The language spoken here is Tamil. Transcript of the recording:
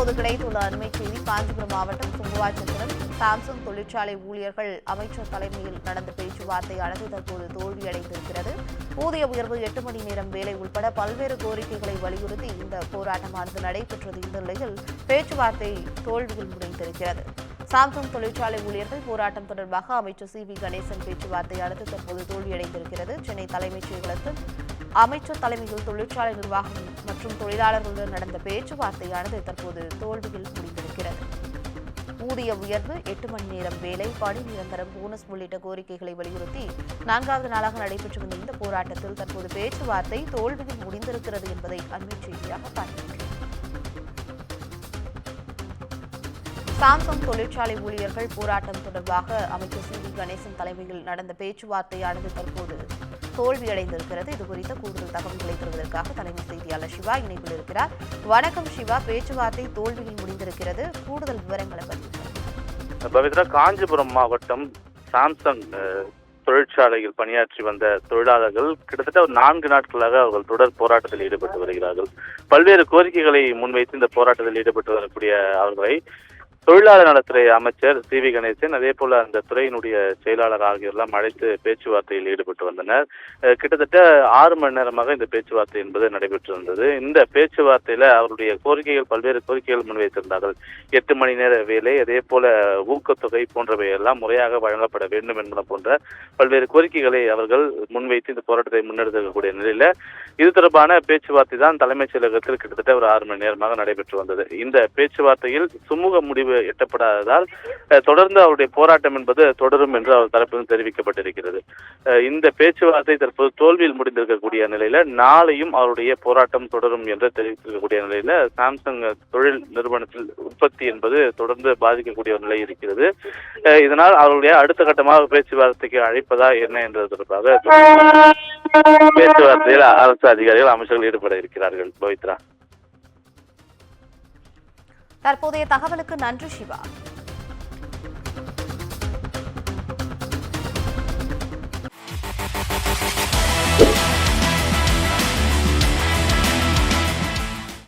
தற்போது கிடைத்துள்ள அண்மை செய்தி. காஞ்சிபுரம் மாவட்டம் சுங்குவாச்சத்திரம் சாம்சங் தொழிற்சாலை ஊழியர்கள் அமைச்சர் தலைமையில் நடந்த பேச்சுவார்த்தையானது தற்போது தோல்வியடைந்திருக்கிறது. ஊதிய உயர்வு, 8 மணி நேரம் வேலை உட்பட பல்வேறு கோரிக்கைகளை வலியுறுத்தி இந்த போராட்டமானது நடைபெற்றது. இந்த நிலையில் பேச்சுவார்த்தை தோல்வியில் முடிந்திருக்கிறது. சாம்சங் தொழிற்சாலை ஊழியர்கள் போராட்டம் தொடர்பாக அமைச்சர் சி வி கணேசன் பேச்சுவார்த்தையானது தற்போது தோல்வியடைந்திருக்கிறது. சென்னை தலைமைச் செயலகத்தில் அமைச்சர் தலைமையில் தொழிற்சாலை நிர்வாகம் மற்றும் தொழிலாளர்களுடன் நடந்த பேச்சுவார்த்தையானது தற்போது தோல்வியில் முடிந்திருக்கிறது. ஊதிய உயர்வு, 8 மணி நேரம் வேலை, பணி நிரந்தரம், போனஸ் உள்ளிட்ட கோரிக்கைகளை வலியுறுத்தி 4வது நாளாக நடைபெற்று வந்த இந்த போராட்டத்தில் தற்போது பேச்சுவார்த்தை தோல்வியில் முடிந்திருக்கிறது என்பதை அண்மை செய்தியாக பார்க்கிறோம். சாம்சங் தொழிற்சாலை ஊழியர்கள் போராட்டம் தொடர்பாக அமைச்சர் சி வி கணேசன் தலைமையில் நடந்த பேச்சுவார்த்தையானது தற்போது தோல்வியடைந்திருக்கிறது. இதுகுறித்த கூடுதல் தகவல்களை தருவதற்காக தலைமை செய்தியாளர் சிவா இணைப்பில் இருக்கிறார். வணக்கம் சிவா, பேச்சுவார்த்தை தோல்வியில் முடிந்திருக்கிறது, கூடுதல் விவரங்களை பதிவு. பவித்ரா, காஞ்சிபுரம் மாவட்டம் சாம்சங் தொழிற்சாலையில் பணியாற்றி வந்த தொழிலாளர்கள் கிட்டத்தட்ட 4 நாட்களாக அவர்கள் தொடர் போராட்டத்தில் ஈடுபட்டு வருகிறார்கள். பல்வேறு கோரிக்கைகளை முன்வைத்து இந்த போராட்டத்தில் ஈடுபட்டு வரக்கூடிய அவர்களை தொழிலாளர் நலத்துறை அமைச்சர் சி வி கணேசன், அதே போல அந்த துறையினுடைய செயலாளர் ஆகியோரெல்லாம் அழைத்து பேச்சுவார்த்தையில் ஈடுபட்டு வந்தனர். கிட்டத்தட்ட 6 மணி நேரமாக இந்த பேச்சுவார்த்தை என்பது நடைபெற்று வந்தது. இந்த பேச்சுவார்த்தையில அவருடைய கோரிக்கைகள், பல்வேறு கோரிக்கைகள் முன்வைத்திருந்தார்கள். 8 மணி நேர வேலை, அதே போல ஊக்கத்தொகை போன்றவை எல்லாம் முறையாக வழங்கப்பட வேண்டும் என்பன போன்ற பல்வேறு கோரிக்கைகளை அவர்கள் முன்வைத்து இந்த போராட்டத்தை முன்னெடுத்திருக்கக்கூடிய நிலையில இது தொடர்பான பேச்சுவார்த்தை தான் தலைமைச் செயலகத்தில் கிட்டத்தட்ட ஒரு 6 மணி நேரமாக நடைபெற்று வந்தது. இந்த பேச்சுவார்த்தையில் சுமூக முடிவு எட்டப்படாததால் தொடர்ந்து அவருடைய போராட்டம் என்பது தொடரும் என்று அவர் தரப்பில் தெரிவிக்கப்பட்டிருக்கிறது. இந்த பேச்சுவார்த்தை தற்போது தோல்வியில் முடிந்திருக்கக்கூடிய நிலையில நாளையும் அவருடைய போராட்டம் தொடரும் என்று தெரிவித்திருக்கக்கூடிய நிலையில சாம்சங் தொழில் நிறுவனத்தில் உற்பத்தி என்பது தொடர்ந்து பாதிக்கக்கூடிய ஒரு நிலை இருக்கிறது. இதனால் அவருடைய அடுத்த கட்டமாக பேச்சுவார்த்தைக்கு அழைப்பதா என்ன என்பது தொடர்பாக பேச்சுவார்த்தையில் அரசு அதிகாரிகள், அமைச்சர்கள் ஈடுபட இருக்கிறார்கள். பவித்ரா, தற்போதைய தகவலுக்கு நன்றி சிவா.